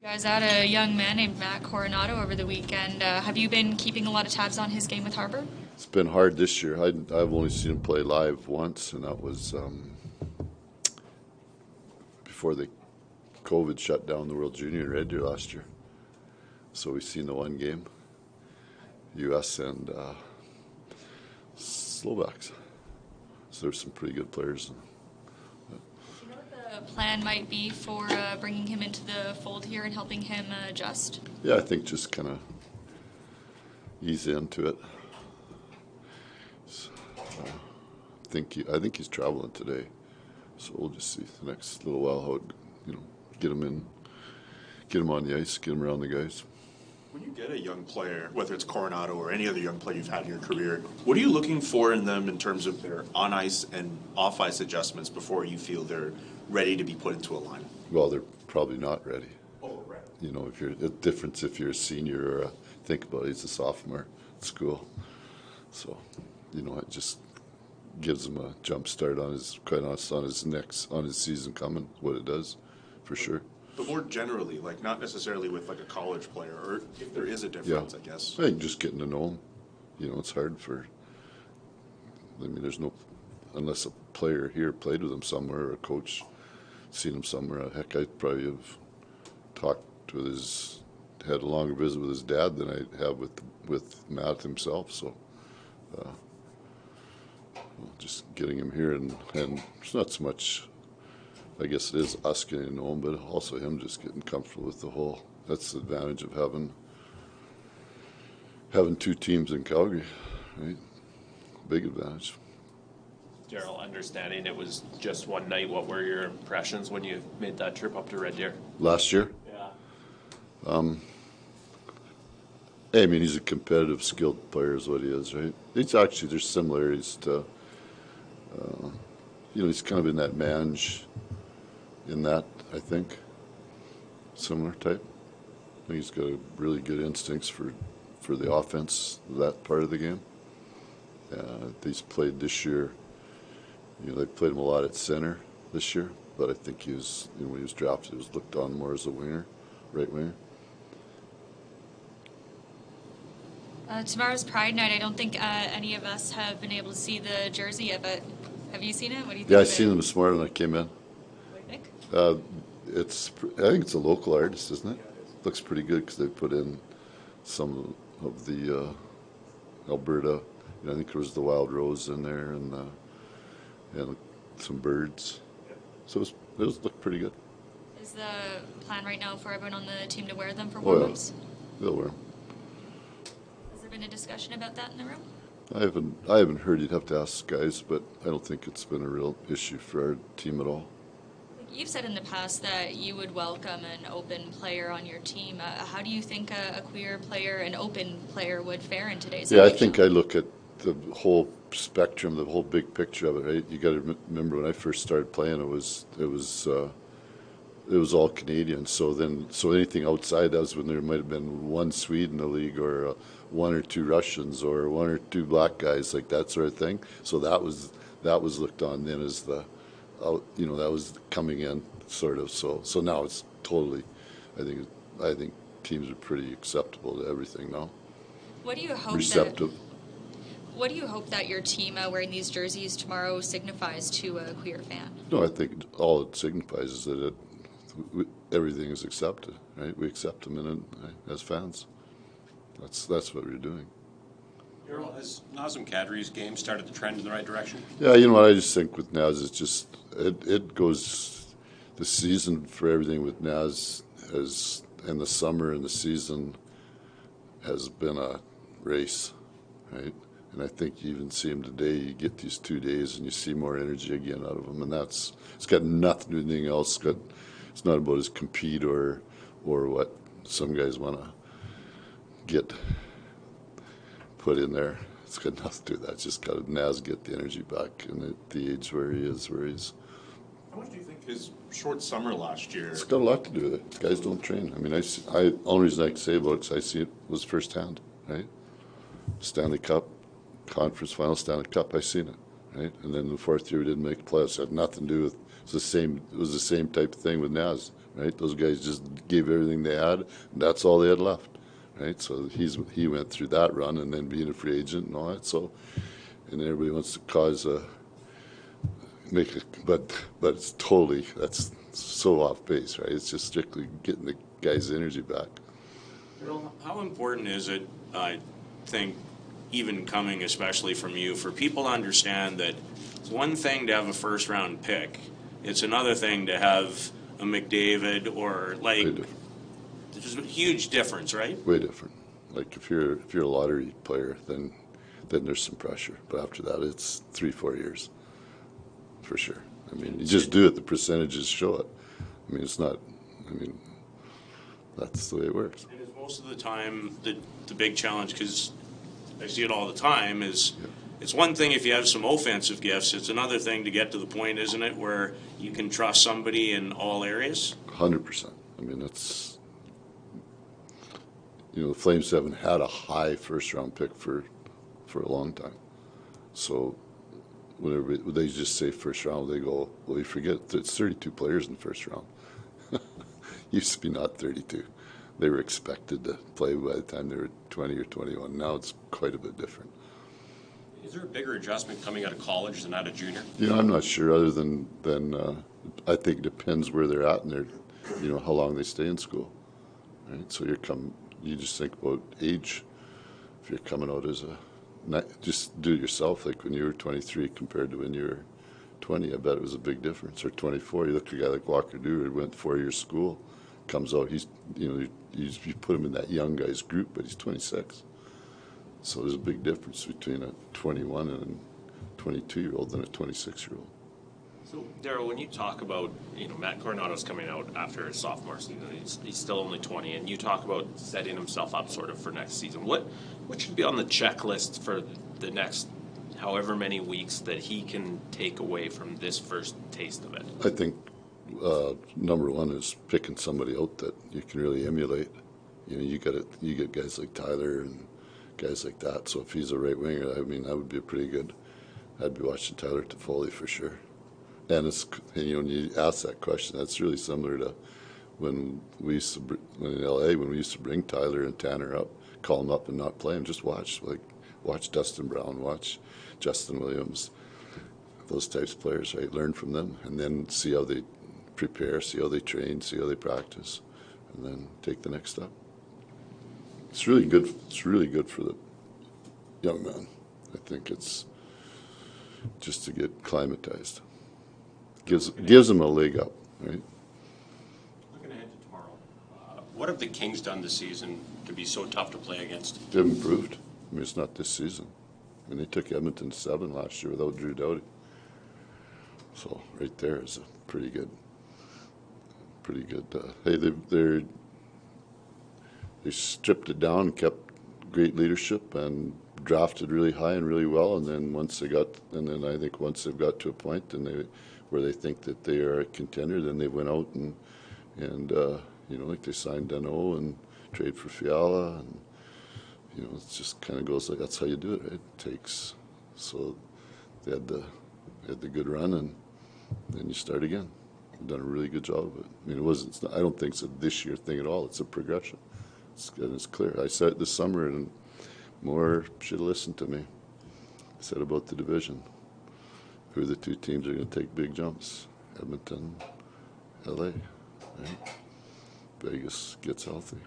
Guys, I had a young man named Matt Coronato over the weekend. Have you been keeping a lot of tabs on his game with Harbour? It's been hard this year. I've only seen him play live once, and that was before the COVID shut down the World Junior in Red Deer last year. So we've seen the one game, U.S. and Slovaks. So there's some pretty good players. Do you know what the plan might be for bringing him into the fold here and helping him adjust? Yeah, I think just kind of ease into it. I think he's traveling today, so we'll just see the next little while how get him in, get him on the ice, get him around the guys. When you get a young player, whether it's Coronato or any other young player you've had in your career, what are you looking for in them in terms of their on-ice and off-ice adjustments before you feel they're ready to be put into a lineup? Well, they're probably not ready. Oh, right. If you're the difference if you're a senior or think about it, he's a sophomore at school, so it just gives him a jump start on his on his season coming. What it does, for sure. But more generally, like not necessarily with like a college player, or if there is a difference, I guess. I think just getting to know him. It's hard there's no, unless a player here played with him somewhere or a coach seen him somewhere. Heck, I'd probably have had a longer visit with his dad than I have with Matt himself. So just getting him here and it's not so much. I guess it is us getting to know him, but also him just getting comfortable with the whole. That's the advantage of having two teams in Calgary, right? Big advantage. Daryl, understanding it was just one night, what were your impressions when you made that trip up to Red Deer? Last year? Yeah. I mean, he's a competitive, skilled player is what he is, right? There's similarities to, he's kind of in that Mange, I think, similar type. I think he's got really good instincts for the offense, that part of the game. He's played this year. They played him a lot at center this year, but I think he was, when he was drafted, he was looked on more as a winger, right winger. Tomorrow's Pride Night. I don't think any of us have been able to see the jersey yet, but have you seen it? What do you think? Yeah, I of seen it? him this morning when I came in. What do you think? I think it's a local artist, isn't it? Looks pretty good because they put in some of the Alberta. I think there was the wild rose in there and some birds. So it looked pretty good. Is the plan right now for everyone on the team to wear them for Oh, yeah. warm-ups? They'll wear them. Has there been a discussion about that in the room? I haven't heard. You'd have to ask guys, but I don't think it's been a real issue for our team at all. You've said in the past that you would welcome an open player on your team. How do you think a queer player, an open player, would fare in today's Yeah, I NHL? think I look at the whole spectrum, the whole big picture of it. Right? You got to remember when I first started playing, it was all Canadian. So anything outside that was when there might have been one Swede in the league, or one or two Russians, or one or two black guys, like that sort of thing. So that was looked on then as that was coming in sort of. So now it's totally. I think teams are pretty acceptable to everything now. What do you hope Receptive. What do you hope that your team wearing these jerseys tomorrow signifies to a queer fan? No, I think all it signifies is that everything is accepted, right? We accept them as fans. That's what we're doing. Daryl, has Nazem Kadri's game started to trend in the right direction? Yeah, you know what? I just think with Naz, it's just it goes. The season for everything with Naz and the summer and the season has been a race, right? And I think you even see him today. You get these 2 days and you see more energy again out of him, and it's got nothing to do with anything else. It's not about his compete or what some guys want to get put in there. It's got nothing to do with that. It's just got to Naz get the energy back and at the age where he is. How much do you think his short summer last year? It's got a lot to do with it. Guys don't train. I mean, only reason I can say about it is I see it was firsthand, right? Stanley Cup, conference final, Stanley Cup. I seen it, right? And then the fourth year we didn't make the playoffs. It had nothing to do with. It was the same type of thing with Naz. right? Those guys just gave everything they had, and that's all they had left, right? So he went through that run, and then being a free agent and all that. So, and everybody wants to cause a but it's totally, that's so off base, right? It's just strictly getting the guy's energy back. Well, how important is it, I think, even coming especially from you, for people to understand that it's one thing to have a first round pick, it's another thing to have a McDavid or Way like, different. there's a huge difference, right? Way different. Like if you're a lottery player, then there's some pressure. But after that, it's 3-4 years, for sure. I mean, you just do it. The percentages show it. I mean, it's not. I mean, that's the way it works. And it's most of the time the big challenge, because I see it all the time, is it's one thing if you have some offensive gifts. It's another thing to get to the point, isn't it, where you can trust somebody in all areas? 100%. I mean, that's, the Flames haven't had a high first round pick for a long time. So when they just say first round, they go, well, you forget it's 32 players in the first round. Used to be not 32. They were expected to play by the time they were 20 or 21. Now it's quite a bit different. Is there a bigger adjustment coming out of college than out of junior? I'm not sure. Other than I think it depends where they're at and how long they stay in school. Right. So you just think about age. If you're coming out as just do it yourself. Like when you were 23 compared to when you were 20, I bet it was a big difference. Or 24. You look at a guy like Walker Duer, who went 4 years school, comes out. You put him in that young guy's group, but he's 26. So there's a big difference between a 21 and a 22-year-old and a 26-year-old. So, Darryl, when you talk about, Matt Coronato's coming out after his sophomore season, he's still only 20, and you talk about setting himself up sort of for next season. What should be on the checklist for the next however many weeks that he can take away from this first taste of it? I think number one is picking somebody out that you can really emulate. You get guys like Tyler and guys like that. So if he's a right winger, I mean, that would be a pretty good. I'd be watching Tyler Toffoli for sure. And when you ask that question, that's really similar to when in LA, when we used to bring Tyler and Tanner up, call them up and not play them, just watch Dustin Brown, watch Justin Williams, those types of players, right? Learn from them, and then see how they prepare, see how they train, see how they practice, and then take the next step. It's really good. It's really good for the young man. I think it's just to get climatized. Gives them a leg up, right? Looking ahead to tomorrow, what have the Kings done this season to be so tough to play against? They've improved. I mean, it's not this season. I mean, they took Edmonton 7 last year without Drew Doughty. So right there is a pretty good. Hey, they stripped it down, kept great leadership, and drafted really high and really well. And then I think once they've got to a point where they think that they are a contender, then they went out and like they signed Danault and trade for Fiala, and it just kind of goes like that's how you do it, right? So they had the good run, and then you start again. They've done a really good job of it. I mean, I don't think it's a this year thing at all. It's a progression. It's clear. I said it this summer, and Moore should have listened to me. I said about the division. Who are the two teams that are going to take big jumps? Edmonton, LA, right? Vegas gets healthy.